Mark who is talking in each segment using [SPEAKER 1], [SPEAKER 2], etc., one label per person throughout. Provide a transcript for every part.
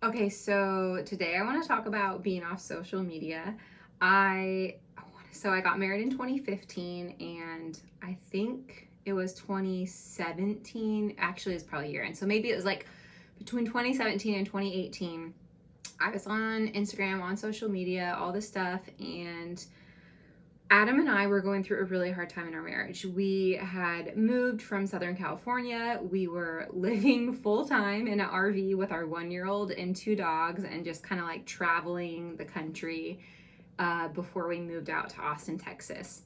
[SPEAKER 1] Okay, so today I want to talk about being off social media. I I got married in 2015, and I think it was 2017. Actually, it's probably year end. So maybe it was like between 2017 and 2018. I was on Instagram, on social media, all this stuff, and Adam and I were going through a really hard time in our marriage. We had moved from Southern California. We were living full time in an RV with our 1 year old and two dogs, and just kind of like traveling the country before we moved out to Austin, Texas.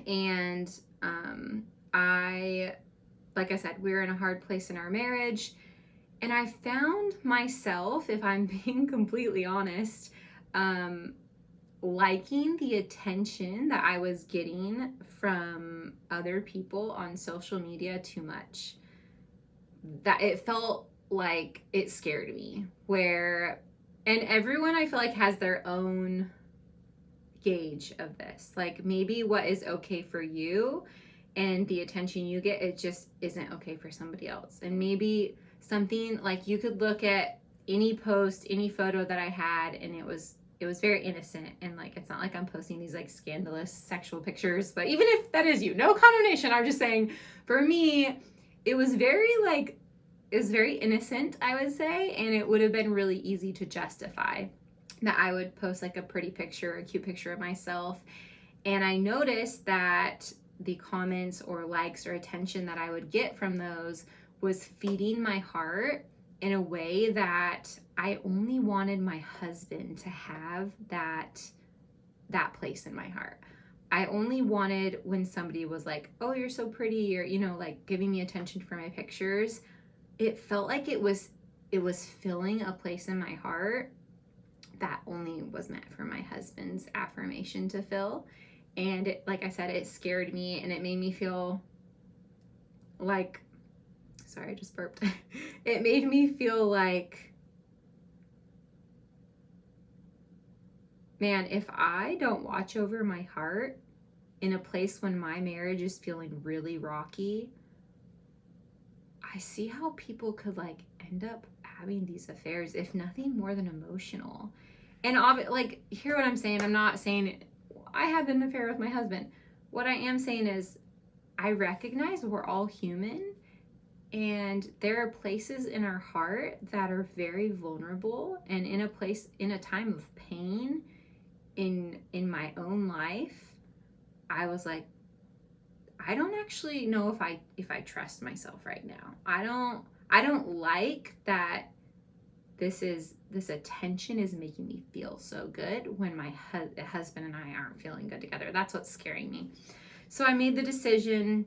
[SPEAKER 1] And I, like I said, we were in a hard place in our marriage. And I found myself, if I'm being completely honest, um, liking the attention that I was getting from other people on social media too much. That it felt like it scared me. And everyone I feel like has their own gauge of this. Like maybe what is okay for you and the attention you get, it just isn't okay for somebody else. And maybe something like you could look at any post, any photo that I had, and it was very innocent, and like it's not like I'm posting these like scandalous sexual pictures, but even if that is you, no condemnation. I'm just saying for me it was very like it was very innocent, I would say, and it would have been really easy to justify that I would post like a pretty picture, a cute picture of myself. And I noticed that the comments or likes or attention that I would get from those was feeding my heart in a way that I only wanted my husband to have that place in my heart. I only wanted when somebody was like, "Oh, you're so pretty," or like giving me attention for my pictures. It felt like it was filling a place in my heart that only was meant for my husband's affirmation to fill. And like I said, it scared me, and it made me feel like, sorry, I just burped. It made me feel like, man, if I don't watch over my heart in a place when my marriage is feeling really rocky, I see how people could like end up having these affairs, if nothing more than emotional. And like, hear what I'm saying. I'm not saying I had an affair with my husband. What I am saying is I recognize we're all human, and there are places in our heart that are very vulnerable, and in a time of pain in my own life, I was like, I don't actually know if I trust myself right now. I don't like that this attention is making me feel so good when my husband and I aren't feeling good together. That's what's scaring me. So I made the decision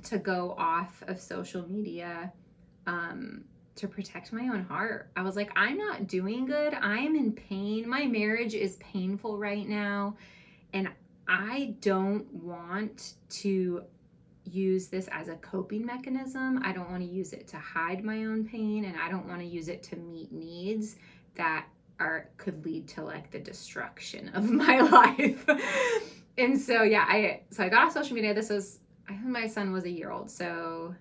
[SPEAKER 1] to go off of social media, to protect my own heart. I was like, I'm not doing good. I am in pain. My marriage is painful right now, and I don't want to use this as a coping mechanism. I don't want to use it to hide my own pain, and I don't want to use it to meet needs that could lead to like the destruction of my life. And so yeah, I got off social media. I think my son was a year old, so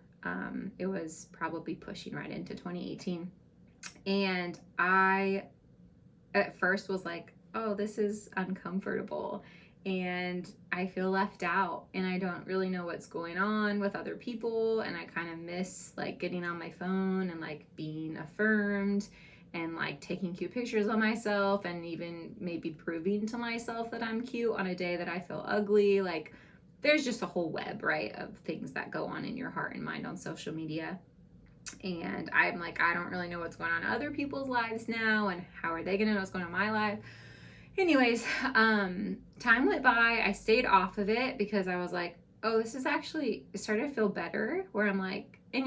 [SPEAKER 1] it was probably pushing right into 2018. And I at first was like, oh, this is uncomfortable, and I feel left out, and I don't really know what's going on with other people, and I kind of miss like getting on my phone and like being affirmed and like taking cute pictures of myself, and even maybe proving to myself that I'm cute on a day that I feel ugly. Like there's just a whole web, right, of things that go on in your heart and mind on social media. And I'm like, I don't really know what's going on in other people's lives now, and how are they gonna know what's going on in my life? Anyways, time went by. I stayed off of it because I was like, oh, this is actually, it started to feel better, where I'm like, and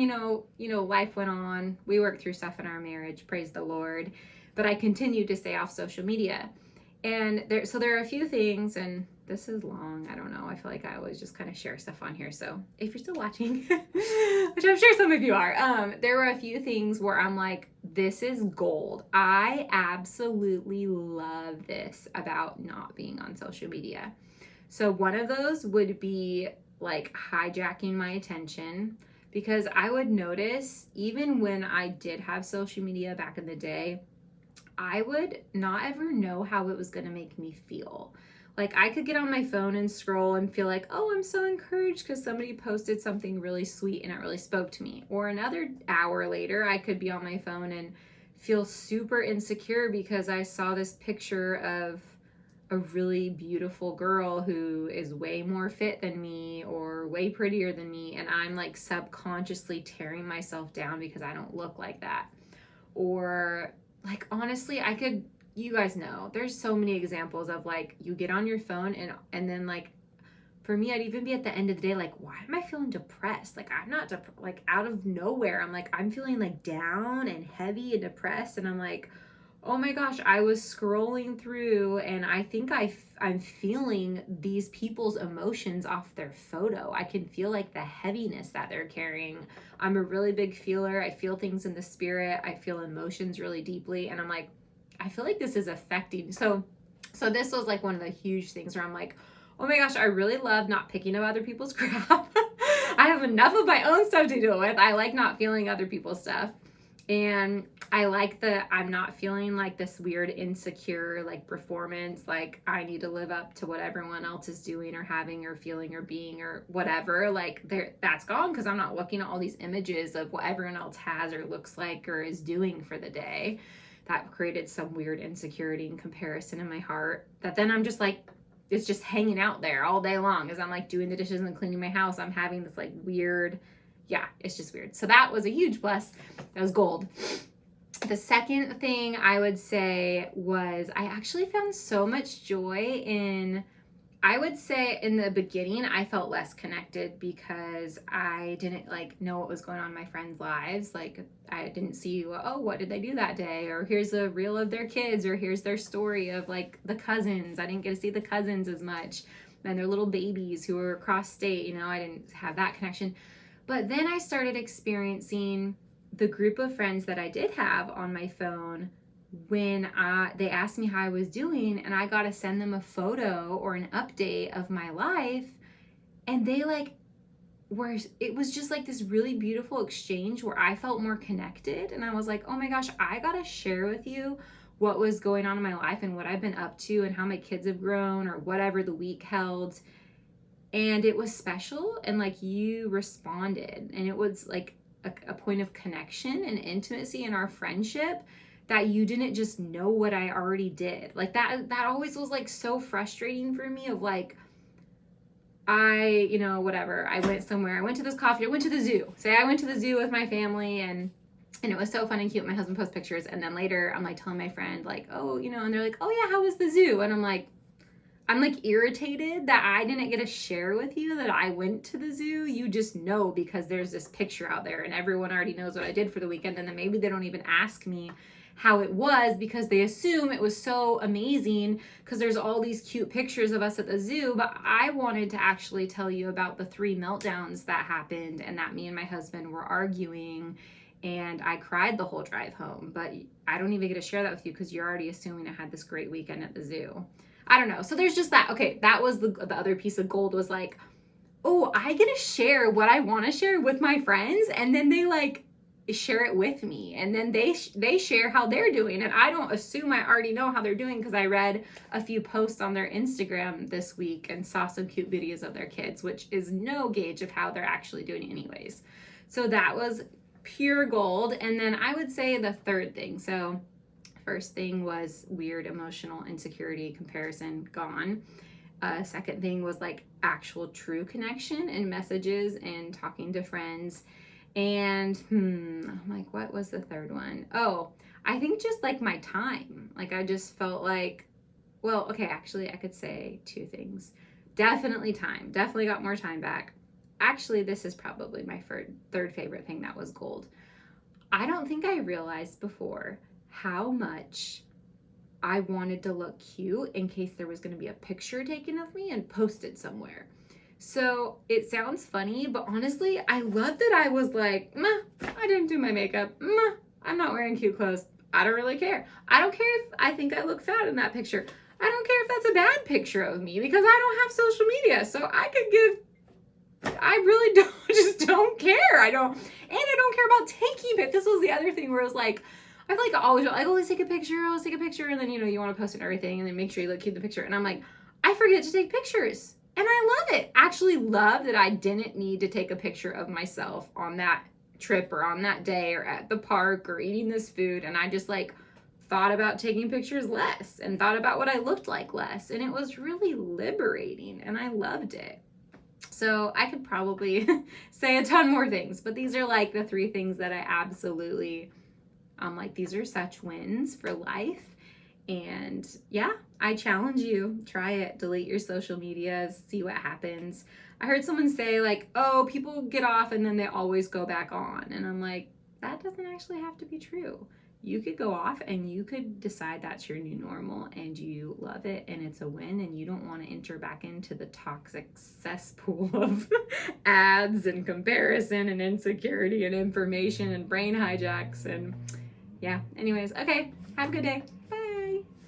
[SPEAKER 1] life went on. We worked through stuff in our marriage, praise the Lord, but I continued to stay off social media. And there are a few things, and this is long. I don't know. I feel like I always just kind of share stuff on here. So if you're still watching, which I'm sure some of you are, there were a few things where I'm like, this is gold. I absolutely love this about not being on social media. So one of those would be like hijacking my attention, because I would notice even when I did have social media back in the day, I would not ever know how it was going to make me feel. Like I could get on my phone and scroll and feel like, oh, I'm so encouraged because somebody posted something really sweet and it really spoke to me. Or another hour later, I could be on my phone and feel super insecure because I saw this picture of a really beautiful girl who is way more fit than me or way prettier than me, and I'm like subconsciously tearing myself down because I don't look like that. Or like honestly, you guys know there's so many examples of like you get on your phone and then like for me, I'd even be at the end of the day like, why am I feeling depressed? Like I'm not like out of nowhere I'm like, I'm feeling like down and heavy and depressed, and I'm like, oh my gosh, I was scrolling through and I think I'm feeling these people's emotions off their photo. I can feel like the heaviness that they're carrying. I'm a really big feeler. I feel things in the spirit. I feel emotions really deeply. And I'm like, I feel like this is affecting. So this was like one of the huge things where I'm like, oh my gosh, I really love not picking up other people's crap. I have enough of my own stuff to deal with. I like not feeling other people's stuff. And I like that I'm not feeling like this weird insecure like performance, like I need to live up to what everyone else is doing or having or feeling or being or whatever. Like that's gone because I'm not looking at all these images of what everyone else has or looks like or is doing for the day. That created some weird insecurity and comparison in my heart that then I'm just like, it's just hanging out there all day long as I'm like doing the dishes and cleaning my house. I'm having this like weird, yeah, it's just weird. So that was a huge plus. That was gold. The second thing I would say was I actually found so much joy in, I would say in the beginning, I felt less connected because I didn't like know what was going on in my friends' lives. Like I didn't see, oh, what did they do that day? Or here's a reel of their kids, or here's their story of like the cousins. I didn't get to see the cousins as much and their little babies who were across state. You know, I didn't have that connection. But then I started experiencing the group of friends that I did have on my phone when they asked me how I was doing, and I got to send them a photo or an update of my life, and they like it was just like this really beautiful exchange where I felt more connected, and I was like, oh my gosh, I got to share with you what was going on in my life and what I've been up to and how my kids have grown or whatever the week held. And it was special, and like you responded, and it was like a point of connection and intimacy in our friendship that you didn't just know what I already did. Like that always was like so frustrating for me of like, whatever, I went somewhere, I went to this coffee, I went to the zoo. Say I went to the zoo with my family and it was so fun and cute. My husband posts pictures, and then later I'm like telling my friend like, oh, and they're like, oh yeah, how was the zoo? And I'm like irritated that I didn't get to share with you that I went to the zoo. You just know because there's this picture out there and everyone already knows what I did for the weekend, and then maybe they don't even ask me how it was because they assume it was so amazing because there's all these cute pictures of us at the zoo. But I wanted to actually tell you about the 3 meltdowns that happened and that me and my husband were arguing, and I cried the whole drive home. But I don't even get to share that with you because you're already assuming I had this great weekend at the zoo. I don't know. So there's just that. Okay, that was the other piece of gold was like, oh, I get to share what I want to share with my friends, and then they like share it with me, and then they share how they're doing, and I don't assume I already know how they're doing because I read a few posts on their Instagram this week and saw some cute videos of their kids, which is no gauge of how they're actually doing anyways. So that was pure gold. And then I would say the third thing, so first thing was weird emotional insecurity, comparison, gone. Second thing was like actual true connection and messages and talking to friends. And I'm like, what was the third one? Oh, I think just like my time. Like I just felt like, well, okay, actually I could say 2 things. Definitely time. Definitely got more time back. Actually, this is probably my third favorite thing that was gold. I don't think I realized before how much I wanted to look cute in case there was going to be a picture taken of me and posted somewhere. So it sounds funny, but honestly, I love that I was like, I didn't do my makeup. I'm not wearing cute clothes. I don't really care. I don't care if I think I look fat in that picture. I don't care if that's a bad picture of me because I don't have social media. So I really don't care. I don't care about taking it. This was the other thing where it was like, I feel like I always take a picture, and then, you know, you want to post it and everything, and then make sure you look cute in the picture. And I'm like, I forget to take pictures. And I love it. Actually love that I didn't need to take a picture of myself on that trip or on that day or at the park or eating this food. And I just like thought about taking pictures less and thought about what I looked like less. And it was really liberating and I loved it. So I could probably say a ton more things, but these are like the 3 things that I absolutely, like, these are such wins for life. And yeah, I challenge you, try it, delete your social medias, see what happens. I heard someone say like, oh, people get off and then they always go back on. And I'm like, that doesn't actually have to be true. You could go off and you could decide that's your new normal and you love it and it's a win and you don't want to enter back into the toxic cesspool of ads and comparison and insecurity and information and brain hijacks. And yeah, anyways, okay, have a good day. Bye.